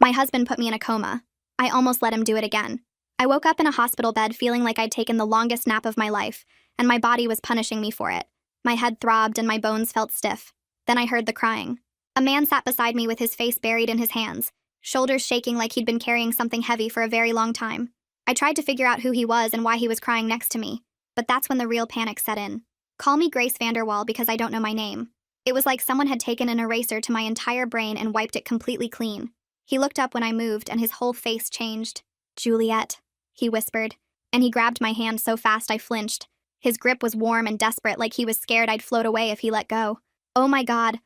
My husband put me in a coma. I almost let him do it again. I woke up in a hospital bed feeling like I'd taken the longest nap of my life, and my body was punishing me for it. My head throbbed and my bones felt stiff. Then I heard the crying. A man sat beside me with his face buried in his hands, shoulders shaking like he'd been carrying something heavy for a very long time. I tried to figure out who he was and why he was crying next to me, but that's when the real panic set in. Call me Grace Vanderwall because I don't know my name. It was like someone had taken an eraser to my entire brain and wiped it completely clean. He looked up when I moved and his whole face changed. "Juliet," he whispered, and he grabbed my hand so fast I flinched. His grip was warm and desperate, like he was scared I'd float away if he let go. Oh my God,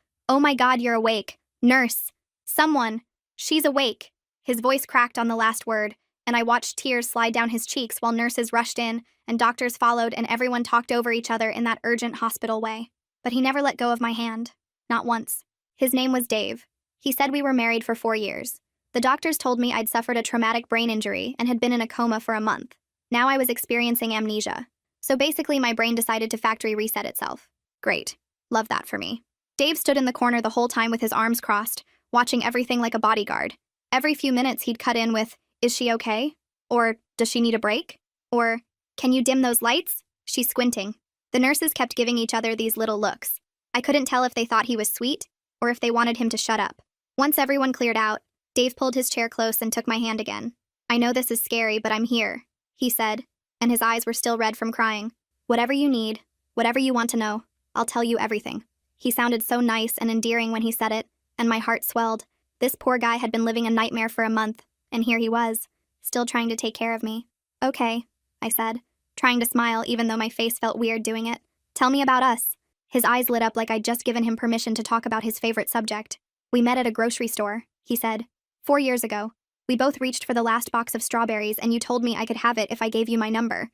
you're awake. Nurse. Someone. She's awake." His voice cracked on the last word, and I watched tears slide down his cheeks while nurses rushed in, and doctors followed, and everyone talked over each other in that urgent hospital way. But he never let go of my hand. Not once. His name was Dave. He said we were married for 4 years. The doctors told me I'd suffered a traumatic brain injury and had been in a coma for a month. Now I was experiencing amnesia. So basically my brain decided to factory reset itself. Great. Love that for me. Dave stood in the corner the whole time with his arms crossed, watching everything like a bodyguard. Every few minutes he'd cut in with, "Is she okay?" Or, "Does she need a break?" Or, "Can you dim those lights? She's squinting." The nurses kept giving each other these little looks. I couldn't tell if they thought he was sweet or if they wanted him to shut up. Once everyone cleared out, Dave pulled his chair close and took my hand again. "I know this is scary, but I'm here," he said, and his eyes were still red from crying. "Whatever you need, whatever you want to know, I'll tell you everything." He sounded so nice and endearing when he said it, and my heart swelled. This poor guy had been living a nightmare for a month, and here he was, still trying to take care of me. "Okay," I said, trying to smile even though my face felt weird doing it. "Tell me about us." His eyes lit up like I'd just given him permission to talk about his favorite subject. "We met at a grocery store," he said. 4 years ago. We both reached for the last box of strawberries and you told me I could have it if I gave you my number.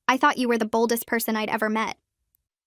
I thought you were the boldest person I'd ever met."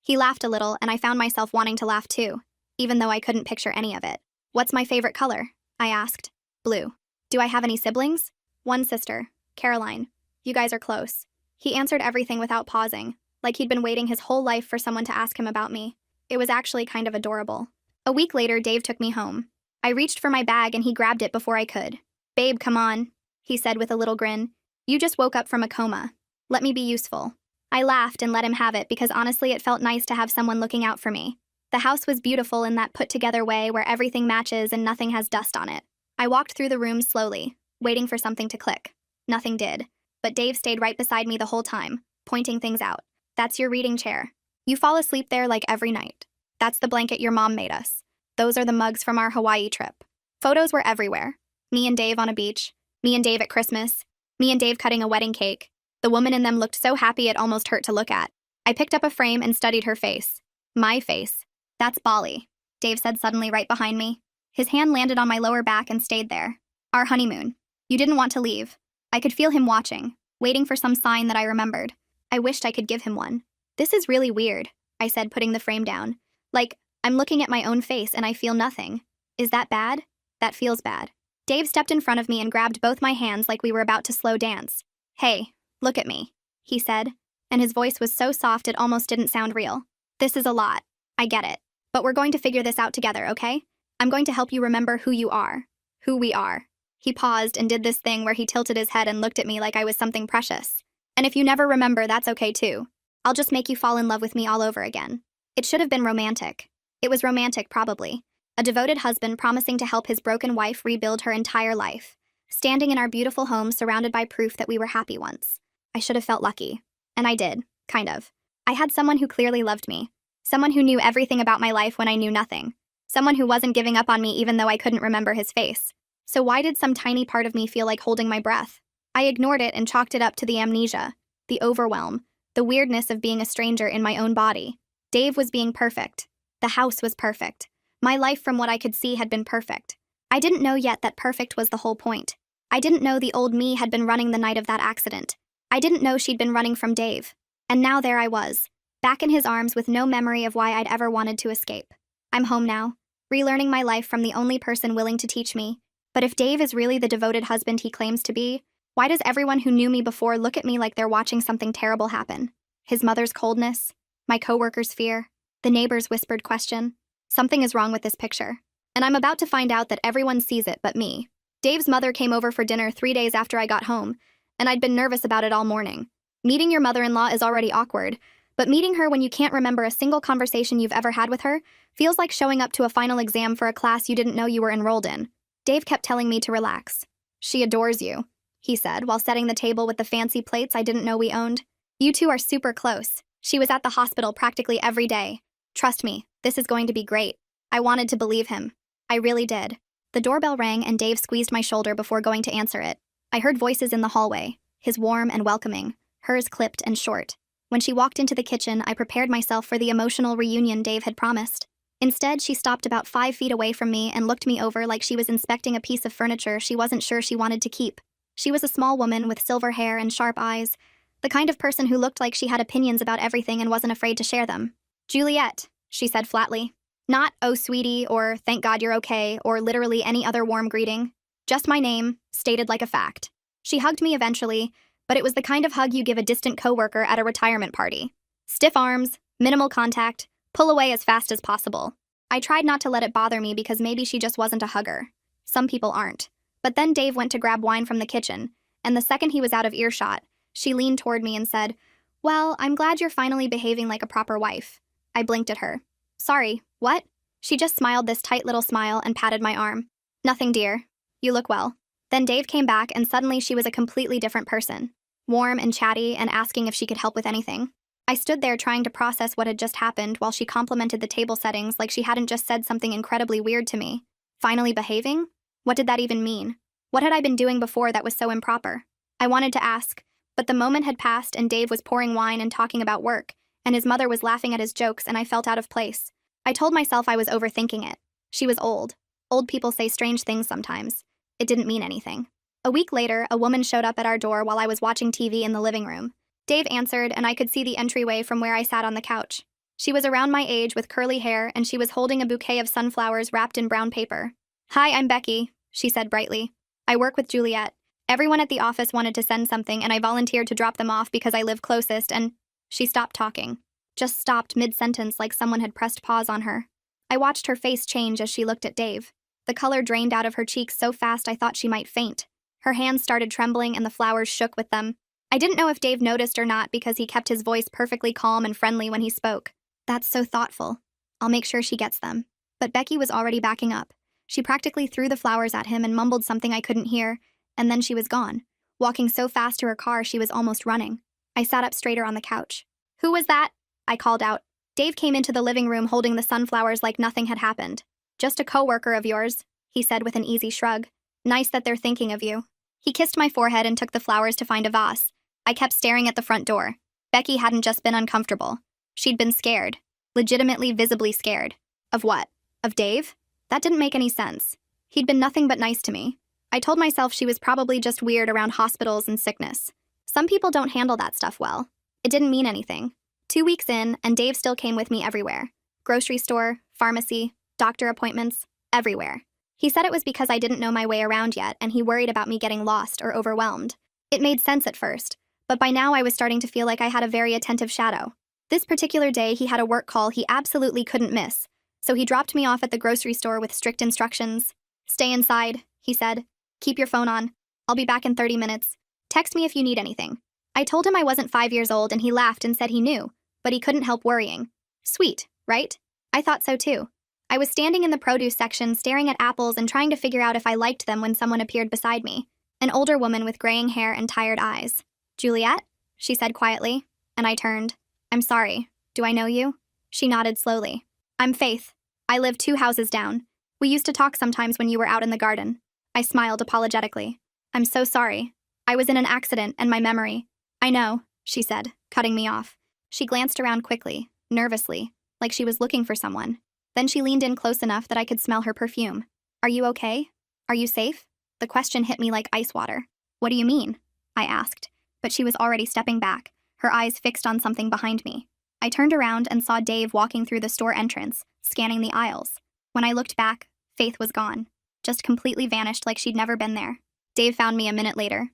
He laughed a little and I found myself wanting to laugh too, even though I couldn't picture any of it. "What's my favorite color?" I asked. "Blue." "Do I have any siblings?" "One sister, Caroline. You guys are close." He answered everything without pausing, like he'd been waiting his whole life for someone to ask him about me. It was actually kind of adorable. A week later, Dave took me home. I reached for my bag and he grabbed it before I could. "Babe, come on," he said with a little grin. "You just woke up from a coma. Let me be useful." I laughed and let him have it because honestly it felt nice to have someone looking out for me. The house was beautiful in that put-together way where everything matches and nothing has dust on it. I walked through the rooms slowly, waiting for something to click. Nothing did. But Dave stayed right beside me the whole time, pointing things out. "That's your reading chair. You fall asleep there like every night. That's the blanket your mom made us. Those are the mugs from our Hawaii trip." Photos were everywhere. Me and Dave on a beach. Me and Dave at Christmas. Me and Dave cutting a wedding cake. The woman in them looked so happy it almost hurt to look at. I picked up a frame and studied her face. My face. "That's Bali," Dave said suddenly right behind me. His hand landed on my lower back and stayed there. "Our honeymoon. You didn't want to leave." I could feel him watching, waiting for some sign that I remembered. I wished I could give him one. "This is really weird," I said, putting the frame down. "Like, I'm looking at my own face and I feel nothing. Is that bad?" "That feels bad." Dave stepped in front of me and grabbed both my hands like we were about to slow dance. "Hey, look at me," he said, and his voice was so soft it almost didn't sound real. "This is a lot. I get it. But we're going to figure this out together, okay? I'm going to help you remember who you are. Who we are." He paused and did this thing where he tilted his head and looked at me like I was something precious. "And if you never remember, that's okay too. I'll just make you fall in love with me all over again." It should have been romantic. It was romantic, probably. A devoted husband promising to help his broken wife rebuild her entire life. Standing in our beautiful home surrounded by proof that we were happy once. I should have felt lucky. And I did, kind of. I had someone who clearly loved me. Someone who knew everything about my life when I knew nothing. Someone who wasn't giving up on me even though I couldn't remember his face. So why did some tiny part of me feel like holding my breath? I ignored it and chalked it up to the amnesia, the overwhelm, the weirdness of being a stranger in my own body. Dave was being perfect. The house was perfect. My life from what I could see had been perfect. I didn't know yet that perfect was the whole point. I didn't know the old me had been running the night of that accident. I didn't know she'd been running from Dave. And now there I was, back in his arms with no memory of why I'd ever wanted to escape. I'm home now, relearning my life from the only person willing to teach me. But if Dave is really the devoted husband he claims to be, why does everyone who knew me before look at me like they're watching something terrible happen? His mother's coldness, my coworker's fear, the neighbor's whispered question. Something is wrong with this picture. And I'm about to find out that everyone sees it but me. Dave's mother came over for dinner 3 days after I got home, and I'd been nervous about it all morning. Meeting your mother-in-law is already awkward, but meeting her when you can't remember a single conversation you've ever had with her feels like showing up to a final exam for a class you didn't know you were enrolled in. Dave kept telling me to relax. "She adores you," he said, while setting the table with the fancy plates I didn't know we owned. "You two are super close. She was at the hospital practically every day. Trust me, this is going to be great." I wanted to believe him. I really did. The doorbell rang and Dave squeezed my shoulder before going to answer it. I heard voices in the hallway, his warm and welcoming, hers clipped and short. When she walked into the kitchen, I prepared myself for the emotional reunion Dave had promised. Instead, she stopped about 5 feet away from me and looked me over like she was inspecting a piece of furniture she wasn't sure she wanted to keep. She was a small woman with silver hair and sharp eyes, the kind of person who looked like she had opinions about everything and wasn't afraid to share them. "Juliet," she said flatly. Not, "Oh, sweetie," or "Thank God you're okay," or literally any other warm greeting. Just my name, stated like a fact. She hugged me eventually, but it was the kind of hug you give a distant coworker at a retirement party. Stiff arms, minimal contact, pull away as fast as possible. I tried not to let it bother me because maybe she just wasn't a hugger. Some people aren't. But then Dave went to grab wine from the kitchen, and the second he was out of earshot, she leaned toward me and said, "Well, I'm glad you're finally behaving like a proper wife." I blinked at her. "Sorry, what?" She just smiled this tight little smile and patted my arm. "Nothing, dear. You look well." Then Dave came back and suddenly she was a completely different person. Warm and chatty and asking if she could help with anything. I stood there trying to process what had just happened while she complimented the table settings like she hadn't just said something incredibly weird to me. Finally behaving? What did that even mean? What had I been doing before that was so improper? I wanted to ask, but the moment had passed and Dave was pouring wine and talking about work, and his mother was laughing at his jokes and I felt out of place. I told myself I was overthinking it. She was old. Old people say strange things sometimes. It didn't mean anything. A week later, a woman showed up at our door while I was watching TV in the living room. Dave answered, and I could see the entryway from where I sat on the couch. She was around my age with curly hair, and she was holding a bouquet of sunflowers wrapped in brown paper. "Hi, I'm Becky," she said brightly. "I work with Juliet. Everyone at the office wanted to send something, and I volunteered to drop them off because I live closest, and—" She stopped talking. Just stopped mid-sentence like someone had pressed pause on her. I watched her face change as she looked at Dave. The color drained out of her cheeks so fast I thought she might faint. Her hands started trembling and the flowers shook with them. I didn't know if Dave noticed or not because he kept his voice perfectly calm and friendly when he spoke. "That's so thoughtful. I'll make sure she gets them." But Becky was already backing up. She practically threw the flowers at him and mumbled something I couldn't hear, and then she was gone. Walking so fast to her car she was almost running. I sat up straighter on the couch. "Who was that?" I called out. Dave came into the living room holding the sunflowers like nothing had happened. "Just a coworker of yours," he said with an easy shrug. "Nice that they're thinking of you." He kissed my forehead and took the flowers to find a vase. I kept staring at the front door. Becky hadn't just been uncomfortable. She'd been scared. Legitimately, visibly scared. Of what? Of Dave? That didn't make any sense. He'd been nothing but nice to me. I told myself she was probably just weird around hospitals and sickness. Some people don't handle that stuff well. It didn't mean anything. 2 weeks in, and Dave still came with me everywhere. Grocery store, pharmacy, doctor appointments, everywhere. He said it was because I didn't know my way around yet, and he worried about me getting lost or overwhelmed. It made sense at first, but by now I was starting to feel like I had a very attentive shadow. This particular day, he had a work call he absolutely couldn't miss, so he dropped me off at the grocery store with strict instructions. "Stay inside," he said. "Keep your phone on. I'll be back in 30 minutes. Text me if you need anything." I told him I wasn't 5 years old and he laughed and said he knew, but he couldn't help worrying. Sweet, right? I thought so too. I was standing in the produce section staring at apples and trying to figure out if I liked them when someone appeared beside me. An older woman with graying hair and tired eyes. "Juliet?" she said quietly, and I turned. "I'm sorry. Do I know you?" She nodded slowly. "I'm Faith. I live 2 houses down. We used to talk sometimes when you were out in the garden." I smiled apologetically. "I'm so sorry. I was in an accident and my memory—" "I know," she said, cutting me off. She glanced around quickly, nervously, like she was looking for someone. Then she leaned in close enough that I could smell her perfume. "Are you okay? Are you safe?" The question hit me like ice water. "What do you mean?" I asked, but she was already stepping back, her eyes fixed on something behind me. I turned around and saw Dave walking through the store entrance, scanning the aisles. When I looked back, Faith was gone, just completely vanished like she'd never been there. Dave found me a minute later.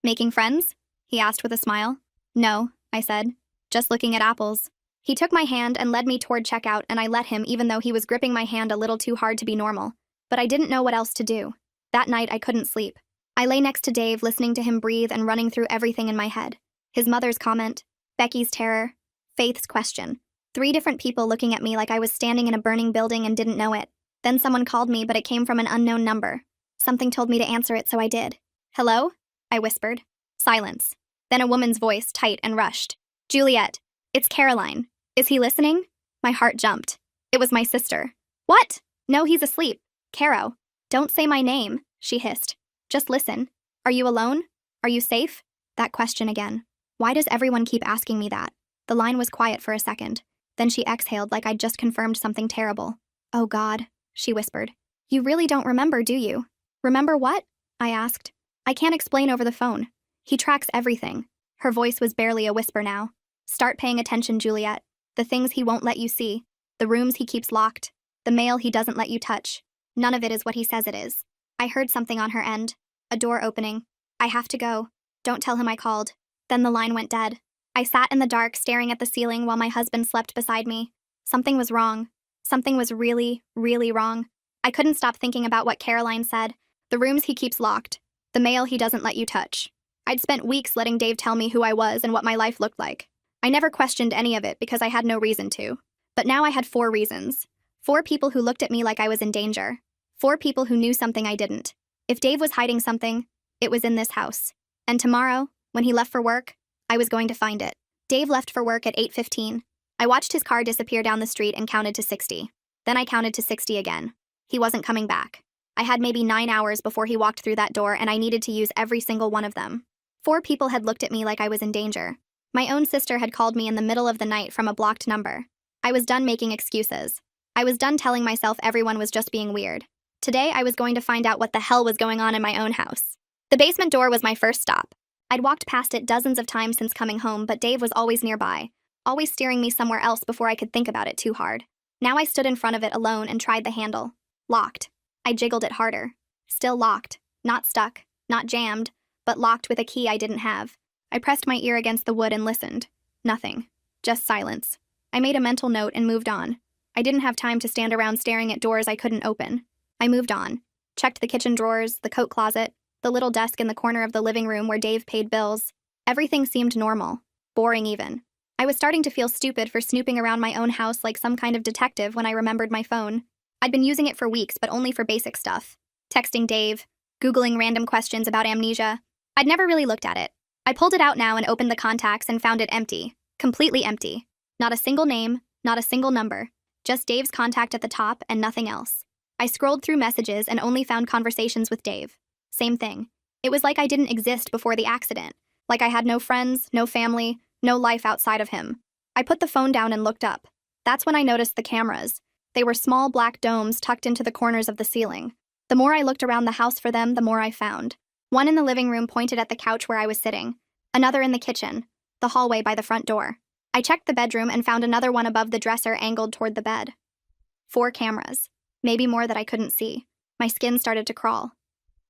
"Making friends?" he asked with a smile. "No," I said. "Just looking at apples." He took my hand and led me toward checkout, and I let him even though he was gripping my hand a little too hard to be normal. But I didn't know what else to do. That night, I couldn't sleep. I lay next to Dave, listening to him breathe and running through everything in my head. His mother's comment, Becky's terror, Faith's question. 3 different people looking at me like I was standing in a burning building and didn't know it. Then someone called me, but it came from an unknown number. Something told me to answer it, so I did. "Hello?" I whispered. Silence. Then a woman's voice, tight and rushed. "Juliet, it's Caroline. Is he listening?" My heart jumped. It was my sister. "What? No, he's asleep. Caro, don't say my name," she hissed. "Just listen. Are you alone? Are you safe?" That question again. Why does everyone keep asking me that? The line was quiet for a second. Then she exhaled like I'd just confirmed something terrible. "Oh God," she whispered. "You really don't remember, do you?" "Remember what?" I asked. "I can't explain over the phone. He tracks everything." Her voice was barely a whisper now. "Start paying attention, Juliet. The things he won't let you see. The rooms he keeps locked. The mail he doesn't let you touch. None of it is what he says it is." I heard something on her end. A door opening. "I have to go. Don't tell him I called." Then the line went dead. I sat in the dark, staring at the ceiling while my husband slept beside me. Something was wrong. Something was really, really wrong. I couldn't stop thinking about what Caroline said. The rooms he keeps locked. The mail he doesn't let you touch. I'd spent weeks letting Dave tell me who I was and what my life looked like. I never questioned any of it because I had no reason to. But now I had 4 reasons. 4 people who looked at me like I was in danger. 4 people who knew something I didn't. If Dave was hiding something, it was in this house. And tomorrow, when he left for work, I was going to find it. Dave left for work at 8:15. I watched his car disappear down the street and counted to 60. Then I counted to 60 again. He wasn't coming back. I had maybe 9 hours before he walked through that door, and I needed to use every single one of them. 4 people had looked at me like I was in danger. My own sister had called me in the middle of the night from a blocked number. I was done making excuses. I was done telling myself everyone was just being weird. Today, I was going to find out what the hell was going on in my own house. The basement door was my first stop. I'd walked past it dozens of times since coming home, but Dave was always nearby, always steering me somewhere else before I could think about it too hard. Now I stood in front of it alone and tried the handle. Locked. I jiggled it harder. Still locked. Not stuck. Not jammed. But locked with a key I didn't have. I pressed my ear against the wood and listened. Nothing. Just silence. I made a mental note and moved on. I didn't have time to stand around staring at doors I couldn't open. I moved on. Checked the kitchen drawers, the coat closet, the little desk in the corner of the living room where Dave paid bills. Everything seemed normal. Boring even. I was starting to feel stupid for snooping around my own house like some kind of detective when I remembered my phone. I'd been using it for weeks, but only for basic stuff. Texting Dave, Googling random questions about amnesia. I'd never really looked at it. I pulled it out now and opened the contacts and found it empty. Completely empty. Not a single name, not a single number. Just Dave's contact at the top and nothing else. I scrolled through messages and only found conversations with Dave. Same thing. It was like I didn't exist before the accident. Like I had no friends, no family, no life outside of him. I put the phone down and looked up. That's when I noticed the cameras. They were small black domes tucked into the corners of the ceiling. The more I looked around the house for them, the more I found. One in the living room pointed at the couch where I was sitting. Another in the kitchen. The hallway by the front door. I checked the bedroom and found another one above the dresser angled toward the bed. 4 cameras. Maybe more that I couldn't see. My skin started to crawl.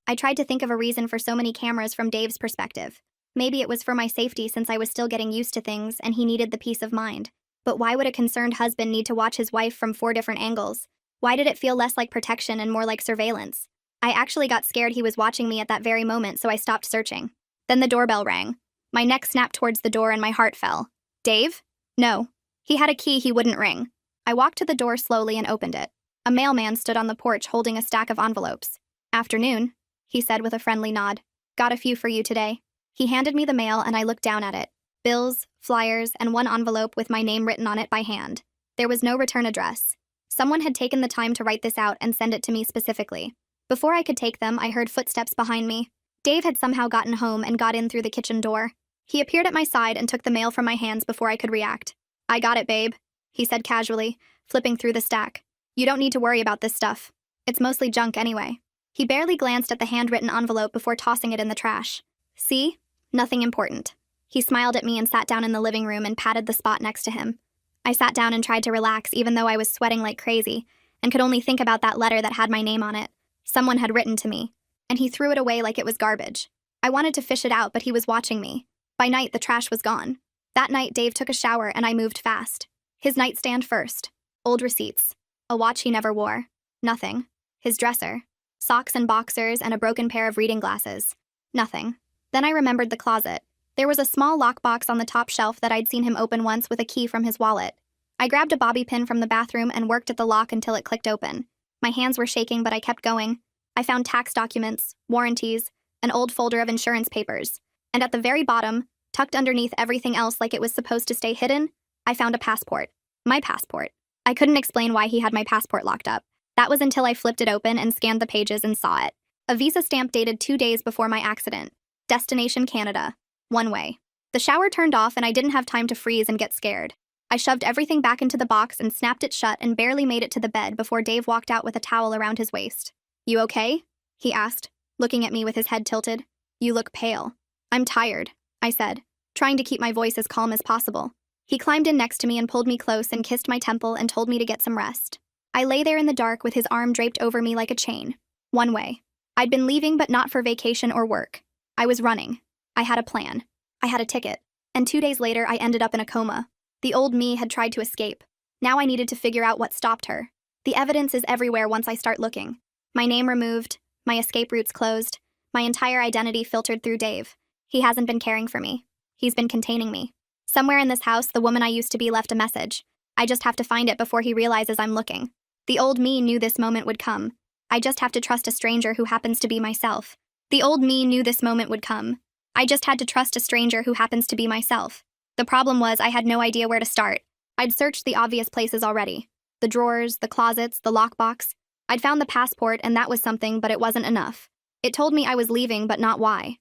I tried to think of a reason for so many cameras from Dave's perspective. Maybe it was for my safety since I was still getting used to things and he needed the peace of mind. But why would a concerned husband need to watch his wife from 4 different angles? Why did it feel less like protection and more like surveillance? I actually got scared he was watching me at that very moment, so I stopped searching. Then the doorbell rang. My neck snapped towards the door and my heart fell. Dave? No. He had a key he wouldn't ring. I walked to the door slowly and opened it. A mailman stood on the porch holding a stack of envelopes. "Afternoon," he said with a friendly nod. "Got a few for you today." He handed me the mail and I looked down at it. Bills, flyers, and one envelope with my name written on it by hand. There was no return address. Someone had taken the time to write this out and send it to me specifically. Before I could take them, I heard footsteps behind me. Dave had somehow gotten home and got in through the kitchen door. He appeared at my side and took the mail from my hands before I could react. "I got it, babe," he said casually, flipping through the stack. "You don't need to worry about this stuff. It's mostly junk anyway." He barely glanced at the handwritten envelope before tossing it in the trash. "See? Nothing important." He smiled at me and sat down in the living room and patted the spot next to him. I sat down and tried to relax even though I was sweating like crazy and could only think about that letter that had my name on it. Someone had written to me, and he threw it away like it was garbage. I wanted to fish it out, but he was watching me. By night, the trash was gone. That night, Dave took a shower and I moved fast. His nightstand first. Old receipts. A watch he never wore. Nothing. His dresser. Socks and boxers and a broken pair of reading glasses. Nothing. Then I remembered the closet. There was a small lockbox on the top shelf that I'd seen him open once with a key from his wallet. I grabbed a bobby pin from the bathroom and worked at the lock until it clicked open. My hands were shaking, but I kept going. I found tax documents, warranties, an old folder of insurance papers. And at the very bottom, tucked underneath everything else like it was supposed to stay hidden, I found a passport. My passport. I couldn't explain why he had my passport locked up. That was until I flipped it open and scanned the pages and saw it. A visa stamp dated 2 days before my accident. Destination Canada. One way. The shower turned off and I didn't have time to freeze and get scared. I shoved everything back into the box and snapped it shut and barely made it to the bed before Dave walked out with a towel around his waist. "You okay?" he asked, looking at me with his head tilted. "You look pale." "I'm tired," I said, trying to keep my voice as calm as possible. He climbed in next to me and pulled me close and kissed my temple and told me to get some rest. I lay there in the dark with his arm draped over me like a chain. One way. I'd been leaving, but not for vacation or work. I was running. I had a plan. I had a ticket. And 2 days later, I ended up in a coma. The old me had tried to escape. Now I needed to figure out what stopped her. The evidence is everywhere once I start looking. My name removed, my escape routes closed, my entire identity filtered through Dave. He hasn't been caring for me. He's been containing me. Somewhere in this house, the woman I used to be left a message. I just have to find it before he realizes I'm looking. The old me knew this moment would come. I just have to trust a stranger who happens to be myself. The old me knew this moment would come. I just had to trust a stranger who happens to be myself. The problem was I had no idea where to start. I'd searched the obvious places already. The drawers, the closets, the lockbox. I'd found the passport and that was something, but it wasn't enough. It told me I was leaving, but not why.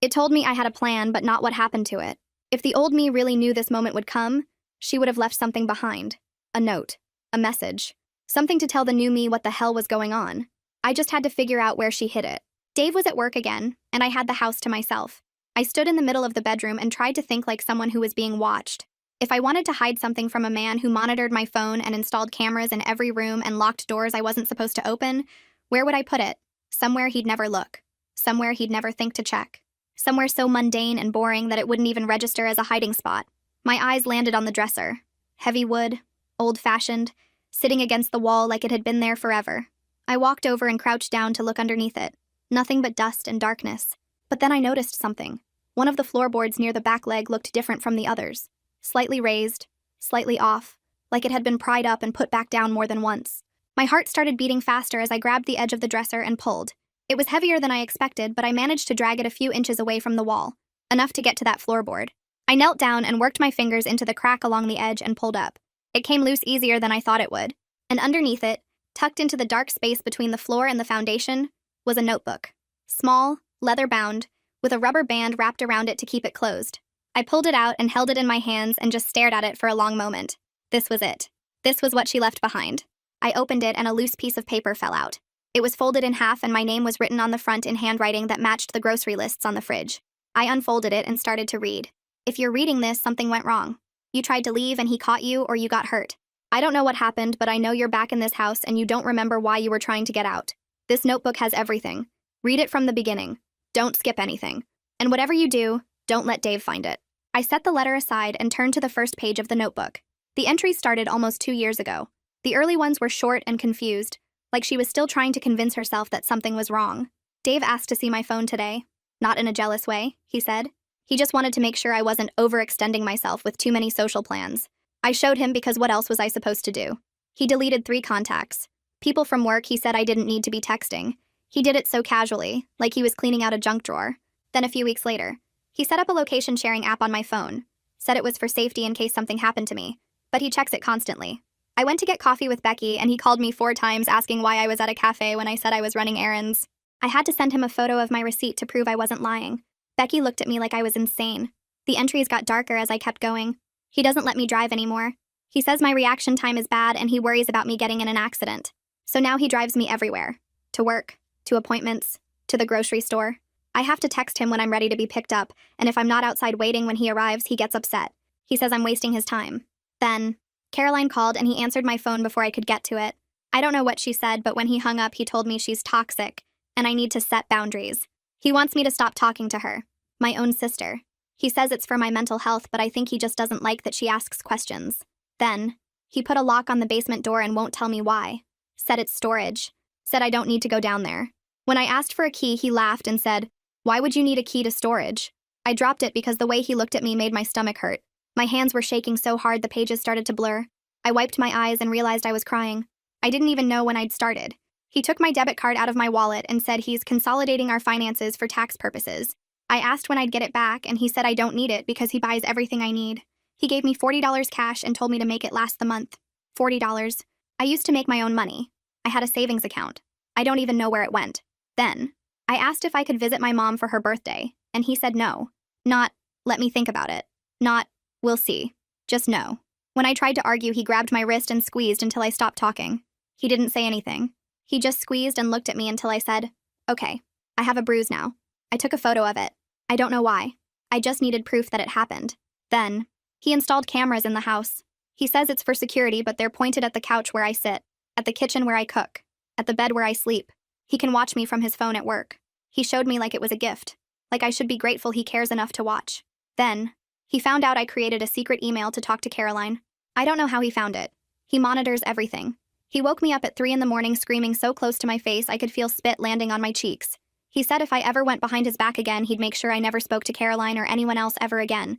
It told me I had a plan, but not what happened to it. If the old me really knew this moment would come, she would have left something behind. A note. A message. Something to tell the new me what the hell was going on. I just had to figure out where she hid it. Dave was at work again, and I had the house to myself. I stood in the middle of the bedroom and tried to think like someone who was being watched. If I wanted to hide something from a man who monitored my phone and installed cameras in every room and locked doors I wasn't supposed to open, where would I put it? Somewhere he'd never look. Somewhere he'd never think to check. Somewhere so mundane and boring that it wouldn't even register as a hiding spot. My eyes landed on the dresser. Heavy wood, old-fashioned, sitting against the wall like it had been there forever. I walked over and crouched down to look underneath it. Nothing but dust and darkness. But then I noticed something. One of the floorboards near the back leg looked different from the others. Slightly raised, slightly off, like it had been pried up and put back down more than once. My heart started beating faster as I grabbed the edge of the dresser and pulled. It was heavier than I expected, but I managed to drag it a few inches away from the wall, enough to get to that floorboard. I knelt down and worked my fingers into the crack along the edge and pulled up. It came loose easier than I thought it would. And underneath it, tucked into the dark space between the floor and the foundation, was a notebook. Small, leather-bound, with a rubber band wrapped around it to keep it closed. I pulled it out and held it in my hands and just stared at it for a long moment. This was it. This was what she left behind. I opened it and a loose piece of paper fell out. It was folded in half and my name was written on the front in handwriting that matched the grocery lists on the fridge. I unfolded it and started to read. "If you're reading this, something went wrong. You tried to leave and he caught you, or you got hurt. I don't know what happened, but I know you're back in this house and you don't remember why you were trying to get out. This notebook has everything. Read it from the beginning. Don't skip anything. And whatever you do, don't let Dave find it." I set the letter aside and turned to the first page of the notebook. The entries started almost 2 years ago. The early ones were short and confused, like she was still trying to convince herself that something was wrong. "Dave asked to see my phone today. Not in a jealous way," he said. "He just wanted to make sure I wasn't overextending myself with too many social plans. I showed him because what else was I supposed to do? He deleted 3 contacts. People from work he said I didn't need to be texting. He did it so casually, like he was cleaning out a junk drawer. Then a few weeks later, he set up a location sharing app on my phone. Said it was for safety in case something happened to me, but he checks it constantly. I went to get coffee with Becky and he called me 4 times asking why I was at a cafe when I said I was running errands. I had to send him a photo of my receipt to prove I wasn't lying. Becky looked at me like I was insane. The entries got darker as I kept going. He doesn't let me drive anymore. He says my reaction time is bad and he worries about me getting in an accident. So now he drives me everywhere. To work, to appointments, to the grocery store. I have to text him when I'm ready to be picked up, and if I'm not outside waiting when he arrives, he gets upset. He says I'm wasting his time. Then, Caroline called and he answered my phone before I could get to it. I don't know what she said, but when he hung up, he told me she's toxic, and I need to set boundaries. He wants me to stop talking to her. My own sister. He says it's for my mental health, but I think he just doesn't like that she asks questions. Then, he put a lock on the basement door and won't tell me why. Said it's storage. said I don't need to go down there. When I asked for a key, he laughed and said, "Why would you need a key to storage?" I dropped it because the way he looked at me made my stomach hurt. My hands were shaking so hard the pages started to blur. I wiped my eyes and realized I was crying. I didn't even know when I'd started. He took my debit card out of my wallet and said he's consolidating our finances for tax purposes. I asked when I'd get it back, and he said I don't need it because he buys everything I need. He gave me $40 cash and told me to make it last the month. $40. I used to make my own money. I had a savings account. I don't even know where it went. Then, I asked if I could visit my mom for her birthday, and he said no. Not, let me think about it. Not, we'll see. Just no. When I tried to argue, he grabbed my wrist and squeezed until I stopped talking. He didn't say anything. He just squeezed and looked at me until I said, "Okay, I have a bruise now." I took a photo of it. I don't know why. I just needed proof that it happened. Then, he installed cameras in the house. He says it's for security, but they're pointed at the couch where I sit, at the kitchen where I cook, at the bed where I sleep. He can watch me from his phone at work. He showed me like it was a gift, like I should be grateful he cares enough to watch. Then, he found out I created a secret email to talk to Caroline. I don't know how he found it. He monitors everything. He woke me up at 3 in the morning screaming so close to my face I could feel spit landing on my cheeks. He said if I ever went behind his back again, he'd make sure I never spoke to Caroline or anyone else ever again.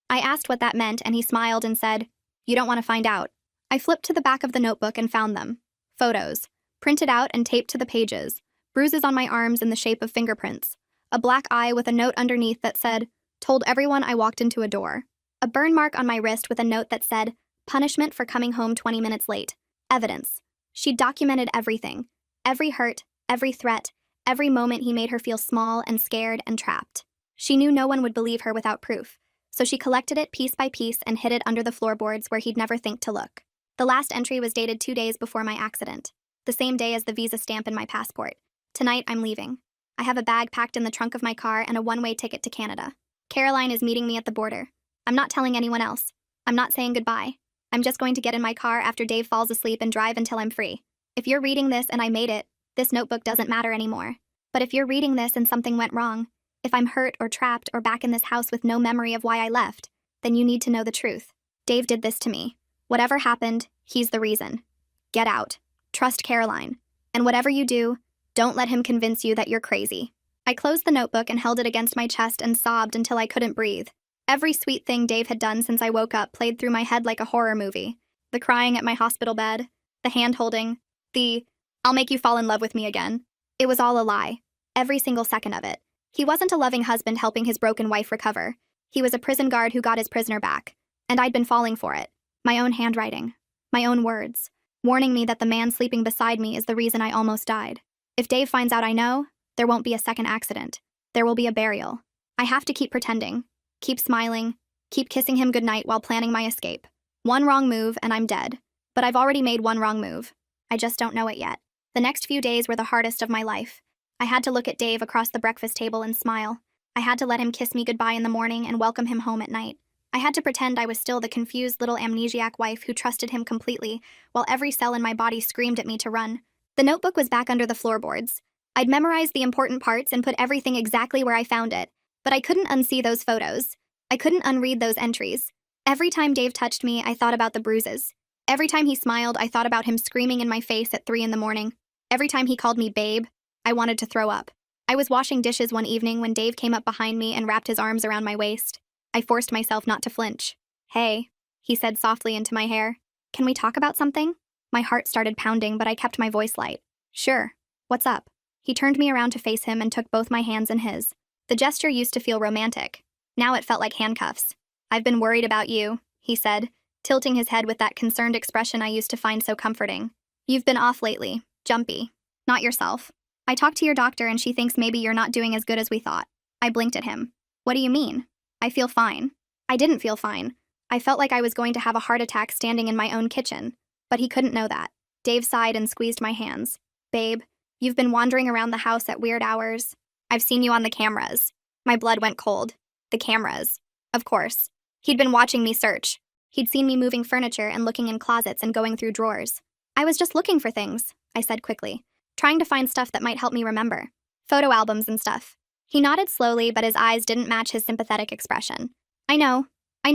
I asked what that meant, and he smiled and said, "You don't want to find out." I flipped to the back of the notebook and found them. Photos. Printed out and taped to the pages. Bruises on my arms in the shape of fingerprints. A black eye with a note underneath that said, "Told everyone I walked into a door." A burn mark on my wrist with a note that said, "Punishment for coming home 20 minutes late." Evidence. She documented everything. Every hurt, every threat, every moment he made her feel small and scared and trapped. She knew no one would believe her without proof, so she collected it piece by piece and hid it under the floorboards where he'd never think to look. The last entry was dated 2 days before my accident, the same day as the visa stamp in my passport. Tonight, I'm leaving. I have a bag packed in the trunk of my car and a one-way ticket to Canada. Caroline is meeting me at the border. I'm not telling anyone else. I'm not saying goodbye. I'm just going to get in my car after Dave falls asleep and drive until I'm free. If you're reading this and I made it, this notebook doesn't matter anymore. But if you're reading this and something went wrong, if I'm hurt or trapped or back in this house with no memory of why I left, then you need to know the truth. Dave did this to me. Whatever happened, he's the reason. Get out. Trust Caroline. And whatever you do, don't let him convince you that you're crazy. I closed the notebook and held it against my chest and sobbed until I couldn't breathe. Every sweet thing Dave had done since I woke up played through my head like a horror movie. The crying at my hospital bed, the hand-holding, the, "I'll make you fall in love with me again." It was all a lie. Every single second of it. He wasn't a loving husband helping his broken wife recover. He was a prison guard who got his prisoner back. And I'd been falling for it. My own handwriting. My own words. Warning me that the man sleeping beside me is the reason I almost died. If Dave finds out I know, there won't be a second accident. There will be a burial. I have to keep pretending. Keep smiling. Keep kissing him goodnight while planning my escape. One wrong move and I'm dead. But I've already made one wrong move. I just don't know it yet. The next few days were the hardest of my life. I had to look at Dave across the breakfast table and smile. I had to let him kiss me goodbye in the morning and welcome him home at night. I had to pretend I was still the confused little amnesiac wife who trusted him completely, while every cell in my body screamed at me to run. The notebook was back under the floorboards. I'd memorized the important parts and put everything exactly where I found it, but I couldn't unsee those photos. I couldn't unread those entries. Every time Dave touched me, I thought about the bruises. Every time he smiled, I thought about him screaming in my face at 3 in the morning. Every time he called me babe, I wanted to throw up. I was washing dishes one evening when Dave came up behind me and wrapped his arms around my waist. I forced myself not to flinch. "Hey," he said softly into my hair. "Can we talk about something?" My heart started pounding, but I kept my voice light. "Sure. What's up?" He turned me around to face him and took both my hands in his. The gesture used to feel romantic. Now it felt like handcuffs. "I've been worried about you," he said, tilting his head with that concerned expression I used to find so comforting. "You've been off lately, jumpy. Not yourself. I talked to your doctor and she thinks maybe you're not doing as good as we thought." I blinked at him. "What do you mean?" "I feel fine." I didn't feel fine. I felt like I was going to have a heart attack standing in my own kitchen. But he couldn't know that. Dave sighed and squeezed my hands. "Babe, you've been wandering around the house at weird hours. I've seen you on the cameras." My blood went cold. The cameras. Of course. He'd been watching me search. He'd seen me moving furniture and looking in closets and going through drawers. "I was just looking for things," I said quickly. "Trying to find stuff that might help me remember. Photo albums and stuff." He nodded slowly, but his eyes didn't match his sympathetic expression. I know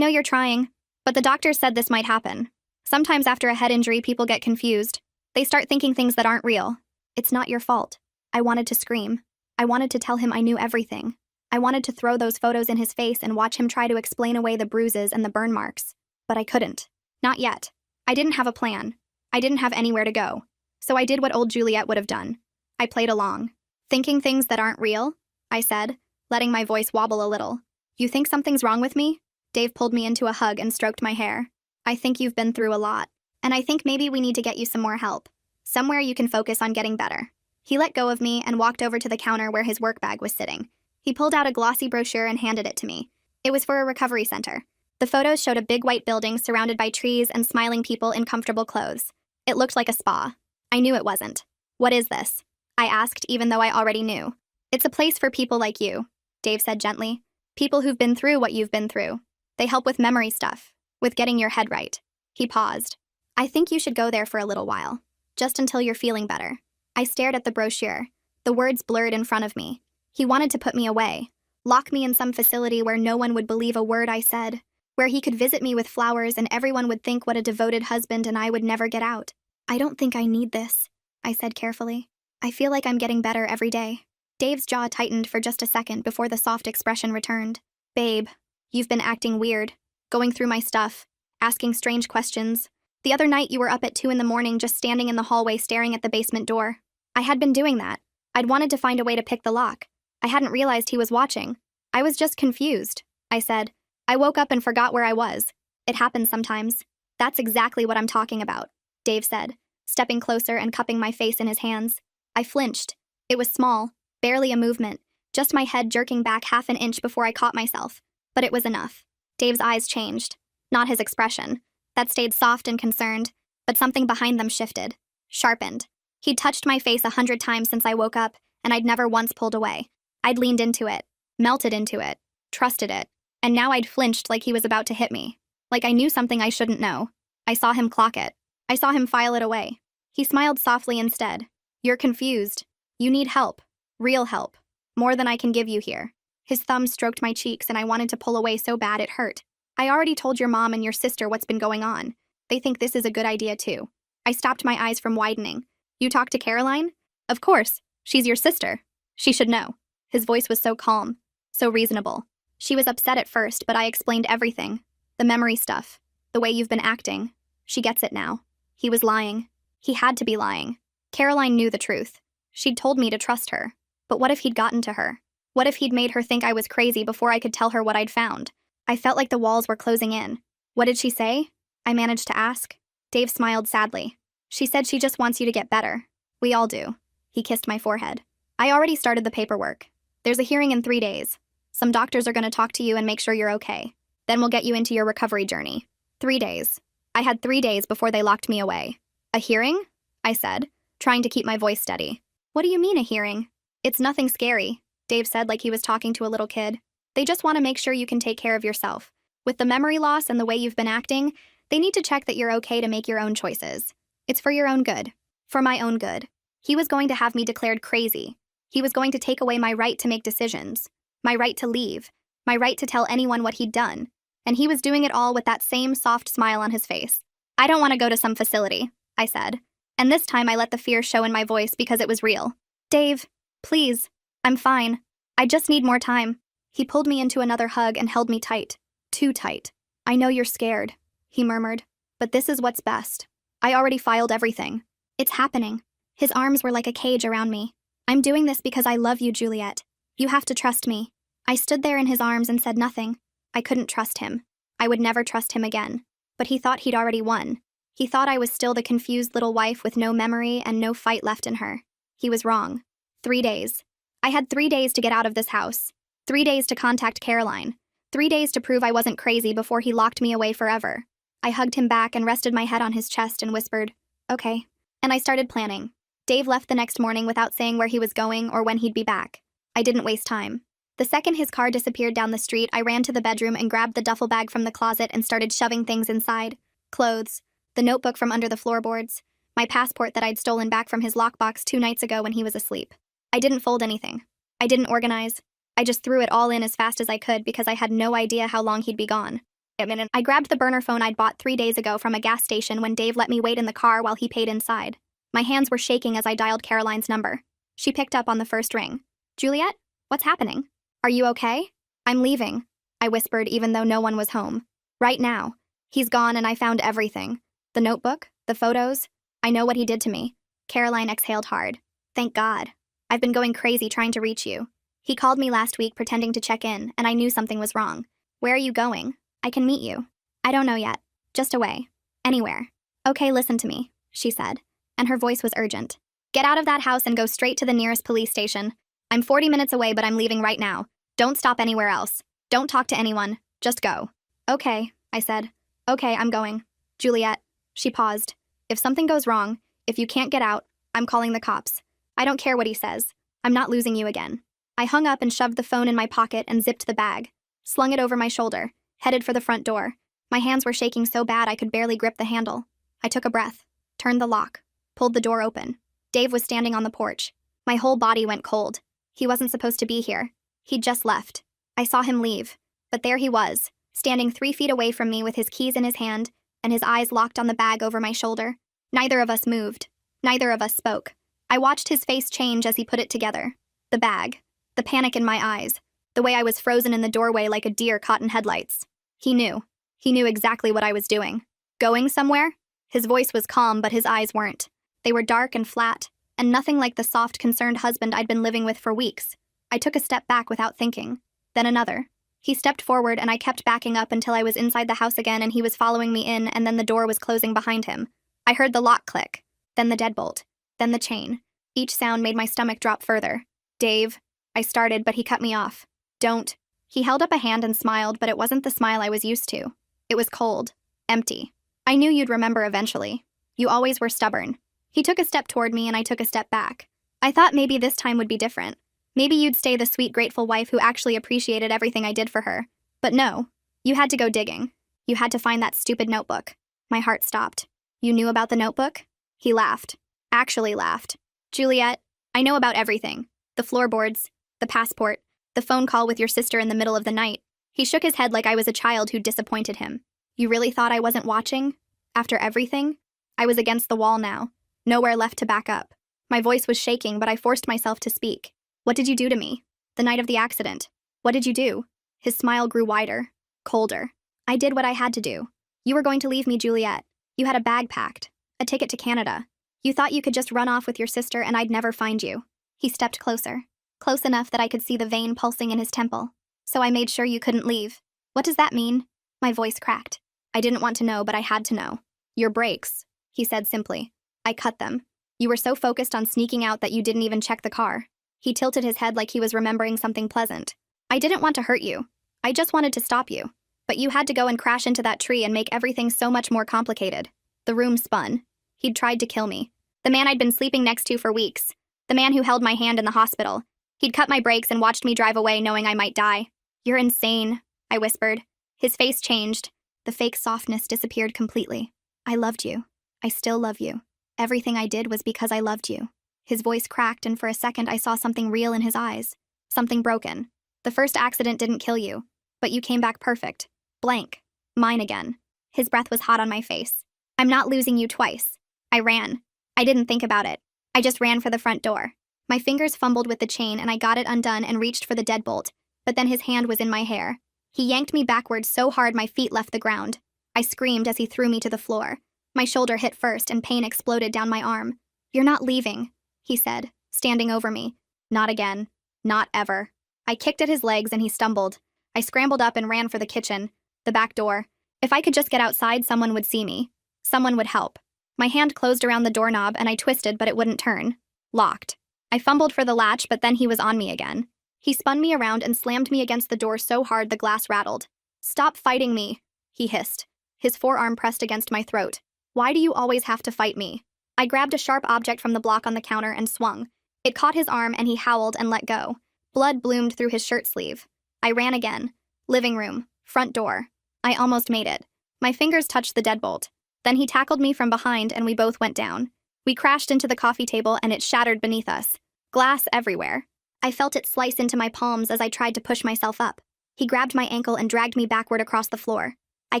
you're trying. But the doctors said this might happen. Sometimes after a head injury, people get confused. They start thinking things that aren't real. It's not your fault. I wanted to scream. I wanted to tell him I knew everything. I wanted to throw those photos in his face and watch him try to explain away the bruises and the burn marks. But I couldn't. Not yet. I didn't have a plan. I didn't have anywhere to go. So I did what old Juliet would have done. I played along. Thinking things that aren't real? I said, letting my voice wobble a little. You think something's wrong with me? Dave pulled me into a hug and stroked my hair. I think you've been through a lot. And I think maybe we need to get you some more help. Somewhere you can focus on getting better. He let go of me and walked over to the counter where his work bag was sitting. He pulled out a glossy brochure and handed it to me. It was for a recovery center. The photos showed a big white building surrounded by trees and smiling people in comfortable clothes. It looked like a spa. I knew it wasn't. What is this? I asked, even though I already knew. It's a place for people like you, Dave said gently. People who've been through what you've been through. They help with memory stuff, with getting your head right. He paused. I think you should go there for a little while, just until you're feeling better. I stared at the brochure. The words blurred in front of me. He wanted to put me away, lock me in some facility where no one would believe a word I said, where he could visit me with flowers and everyone would think what a devoted husband and I would never get out. I don't think I need this, I said carefully. I feel like I'm getting better every day. Dave's jaw tightened for just a second before the soft expression returned. Babe, you've been acting weird, going through my stuff, asking strange questions. The other night you were up at 2 a.m. just standing in the hallway staring at the basement door. I had been doing that. I'd wanted to find a way to pick the lock. I hadn't realized he was watching. I was just confused, I said. I woke up and forgot where I was. It happens sometimes. That's exactly what I'm talking about, Dave said, stepping closer and cupping my face in his hands. I flinched. It was small, barely a movement, just my head jerking back half an inch before I caught myself. But it was enough. Dave's eyes changed. Not his expression. That stayed soft and concerned, but something behind them shifted, sharpened. He'd touched my face 100 times since I woke up, and I'd never once pulled away. I'd leaned into it, melted into it, trusted it, and now I'd flinched like he was about to hit me. Like I knew something I shouldn't know. I saw him clock it. I saw him file it away. He smiled softly instead. You're confused. You need help. Real help. More than I can give you here. His thumb stroked my cheeks and I wanted to pull away so bad it hurt. I already told your mom and your sister what's been going on. They think this is a good idea too. I stopped my eyes from widening. You talked to Caroline? Of course. She's your sister. She should know. His voice was so calm, so reasonable. She was upset at first, but I explained everything. The memory stuff. The way you've been acting. She gets it now. He was lying. He had to be lying. Caroline knew the truth. She'd told me to trust her. But what if he'd gotten to her? What if he'd made her think I was crazy before I could tell her what I'd found? I felt like the walls were closing in. What did she say? I managed to ask. Dave smiled sadly. She said she just wants you to get better. We all do. He kissed my forehead. I already started the paperwork. There's a hearing in 3 days. Some doctors are going to talk to you and make sure you're okay. Then we'll get you into your recovery journey. 3 days. I had 3 days before they locked me away. A hearing? I said, trying to keep my voice steady. What do you mean a hearing? It's nothing scary, Dave said like he was talking to a little kid. They just want to make sure you can take care of yourself. With the memory loss and the way you've been acting, they need to check that you're okay to make your own choices. It's for your own good. For my own good. He was going to have me declared crazy. He was going to take away my right to make decisions, my right to leave, my right to tell anyone what he'd done. And he was doing it all with that same soft smile on his face. I don't want to go to some facility, I said. And this time I let the fear show in my voice because it was real. Dave, please. I'm fine. I just need more time. He pulled me into another hug and held me tight. Too tight. I know you're scared, he murmured. But this is what's best. I already filed everything. It's happening. His arms were like a cage around me. I'm doing this because I love you, Juliet. You have to trust me. I stood there in his arms and said nothing. I couldn't trust him. I would never trust him again. But he thought he'd already won. He thought I was still the confused little wife with no memory and no fight left in her. He was wrong. 3 days. I had 3 days to get out of this house. 3 days to contact Caroline. 3 days to prove I wasn't crazy before he locked me away forever. I hugged him back and rested my head on his chest and whispered, okay. And I started planning. Dave left the next morning without saying where he was going or when he'd be back. I didn't waste time. The second his car disappeared down the street, I ran to the bedroom and grabbed the duffel bag from the closet and started shoving things inside. Clothes, the notebook from under the floorboards, my passport that I'd stolen back from his lockbox 2 nights ago when he was asleep. I didn't fold anything. I didn't organize. I just threw it all in as fast as I could because I had no idea how long he'd be gone. I grabbed the burner phone I'd bought 3 days ago from a gas station when Dave let me wait in the car while he paid inside. My hands were shaking as I dialed Caroline's number. She picked up on the first ring. Juliet? What's happening? Are you okay? I'm leaving, I whispered even though no one was home. Right now. He's gone and I found everything. The notebook, the photos. I know what he did to me. Caroline exhaled hard. Thank God. I've been going crazy trying to reach you. He called me last week pretending to check in, and I knew something was wrong. Where are you going? I can meet you. I don't know yet. Just away. Anywhere. Okay, listen to me, she said, and her voice was urgent. Get out of that house and go straight to the nearest police station. I'm 40 minutes away, but I'm leaving right now. Don't stop anywhere else. Don't talk to anyone. Just go. Okay, I said. Okay, I'm going. Juliet. She paused. If something goes wrong, if you can't get out, I'm calling the cops. I don't care what he says. I'm not losing you again. I hung up and shoved the phone in my pocket and zipped the bag. Slung it over my shoulder, headed for the front door. My hands were shaking so bad I could barely grip the handle. I took a breath, turned the lock, pulled the door open. Dave was standing on the porch. My whole body went cold. He wasn't supposed to be here. He'd just left. I saw him leave, but there he was, standing 3 feet away from me with his keys in his hand and his eyes locked on the bag over my shoulder. Neither of us moved. Neither of us spoke. I watched his face change as he put it together. The bag. The panic in my eyes. The way I was frozen in the doorway like a deer caught in headlights. He knew. He knew exactly what I was doing. Going somewhere? His voice was calm, but his eyes weren't. They were dark and flat, and nothing like the soft, concerned husband I'd been living with for weeks. I took a step back without thinking. Then another. He stepped forward, and I kept backing up until I was inside the house again and he was following me in, and then the door was closing behind him. I heard the lock click. Then the deadbolt. Then the chain. Each sound made my stomach drop further. Dave. I started, but he cut me off. Don't. He held up a hand and smiled, but it wasn't the smile I was used to. It was cold. Empty. I knew you'd remember eventually. You always were stubborn. He took a step toward me and I took a step back. I thought maybe this time would be different. Maybe you'd stay the sweet, grateful wife who actually appreciated everything I did for her. But no. You had to go digging. You had to find that stupid notebook. My heart stopped. You knew about the notebook? He laughed. Actually laughed. Juliet, I know about everything. The floorboards. The passport, the phone call with your sister in the middle of the night. He shook his head like I was a child who disappointed him. You really thought I wasn't watching? After everything? I was against the wall now. Nowhere left to back up. My voice was shaking, but I forced myself to speak. What did you do to me? The night of the accident. What did you do? His smile grew wider, colder. I did what I had to do. You were going to leave me, Juliet. You had a bag packed. A ticket to Canada. You thought you could just run off with your sister and I'd never find you. He stepped closer. Close enough that I could see the vein pulsing in his temple. So I made sure you couldn't leave. What does that mean? My voice cracked. I didn't want to know, but I had to know. Your brakes, he said simply. I cut them. You were so focused on sneaking out that you didn't even check the car. He tilted his head like he was remembering something pleasant. I didn't want to hurt you. I just wanted to stop you. But you had to go and crash into that tree and make everything so much more complicated. The room spun. He'd tried to kill me. The man I'd been sleeping next to for weeks. The man who held my hand in the hospital. He'd cut my brakes and watched me drive away knowing I might die. You're insane, I whispered. His face changed. The fake softness disappeared completely. I loved you. I still love you. Everything I did was because I loved you. His voice cracked, and for a second I saw something real in his eyes. Something broken. The first accident didn't kill you, but you came back perfect. Blank. Mine again. His breath was hot on my face. I'm not losing you twice. I ran. I didn't think about it. I just ran for the front door. My fingers fumbled with the chain and I got it undone and reached for the deadbolt, but then his hand was in my hair. He yanked me backwards so hard my feet left the ground. I screamed as he threw me to the floor. My shoulder hit first and pain exploded down my arm. You're not leaving, he said, standing over me. Not again. Not ever. I kicked at his legs and he stumbled. I scrambled up and ran for the kitchen, the back door. If I could just get outside, someone would see me. Someone would help. My hand closed around the doorknob and I twisted, but it wouldn't turn. Locked. I fumbled for the latch, but then he was on me again. He spun me around and slammed me against the door so hard the glass rattled. Stop fighting me, he hissed. His forearm pressed against my throat. Why do you always have to fight me? I grabbed a sharp object from the block on the counter and swung. It caught his arm and he howled and let go. Blood bloomed through his shirt sleeve. I ran again. Living room. Front door. I almost made it. My fingers touched the deadbolt. Then he tackled me from behind and we both went down. We crashed into the coffee table and it shattered beneath us. Glass everywhere. I felt it slice into my palms as I tried to push myself up. He grabbed my ankle and dragged me backward across the floor. I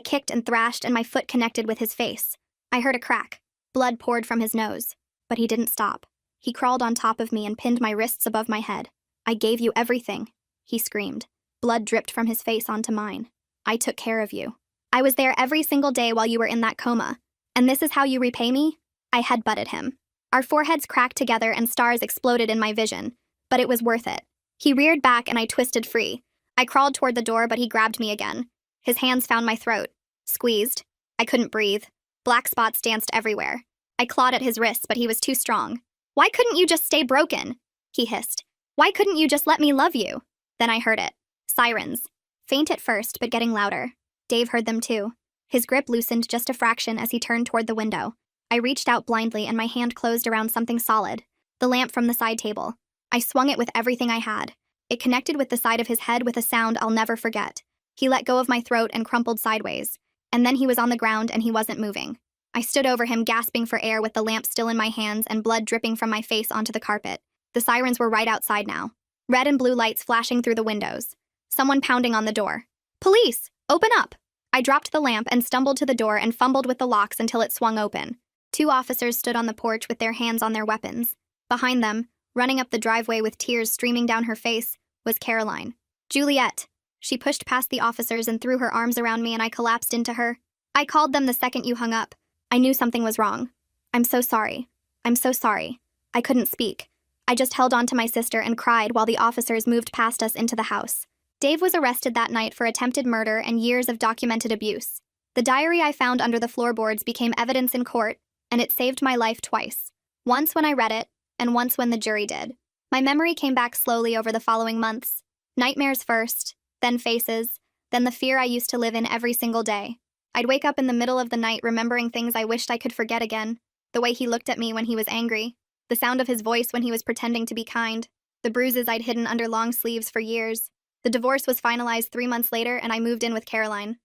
kicked and thrashed and my foot connected with his face. I heard a crack. Blood poured from his nose. But he didn't stop. He crawled on top of me and pinned my wrists above my head. I gave you everything, he screamed. Blood dripped from his face onto mine. I took care of you. I was there every single day while you were in that coma. And this is how you repay me? I headbutted him. Our foreheads cracked together and stars exploded in my vision. But it was worth it. He reared back and I twisted free. I crawled toward the door, but he grabbed me again. His hands found my throat. Squeezed. I couldn't breathe. Black spots danced everywhere. I clawed at his wrists, but he was too strong. Why couldn't you just stay broken? He hissed. Why couldn't you just let me love you? Then I heard it. Sirens. Faint at first, but getting louder. Dave heard them too. His grip loosened just a fraction as he turned toward the window. I reached out blindly and my hand closed around something solid. The lamp from the side table. I swung it with everything I had. It connected with the side of his head with a sound I'll never forget. He let go of my throat and crumpled sideways. And then he was on the ground and he wasn't moving. I stood over him, gasping for air with the lamp still in my hands and blood dripping from my face onto the carpet. The sirens were right outside now. Red and blue lights flashing through the windows. Someone pounding on the door. Police! Open up! I dropped the lamp and stumbled to the door and fumbled with the locks until it swung open. 2 officers stood on the porch with their hands on their weapons. Behind them, running up the driveway with tears streaming down her face, was Caroline. Juliet. She pushed past the officers and threw her arms around me and I collapsed into her. I called them the second you hung up. I knew something was wrong. I'm so sorry. I'm so sorry. I couldn't speak. I just held on to my sister and cried while the officers moved past us into the house. Dave was arrested that night for attempted murder and years of documented abuse. The diary I found under the floorboards became evidence in court, and it saved my life twice. Once when I read it, and once when the jury did. My memory came back slowly over the following months. Nightmares first, then faces, then the fear I used to live in every single day. I'd wake up in the middle of the night remembering things I wished I could forget again. The way he looked at me when he was angry. The sound of his voice when he was pretending to be kind. The bruises I'd hidden under long sleeves for years. The divorce was finalized 3 months later and I moved in with Caroline.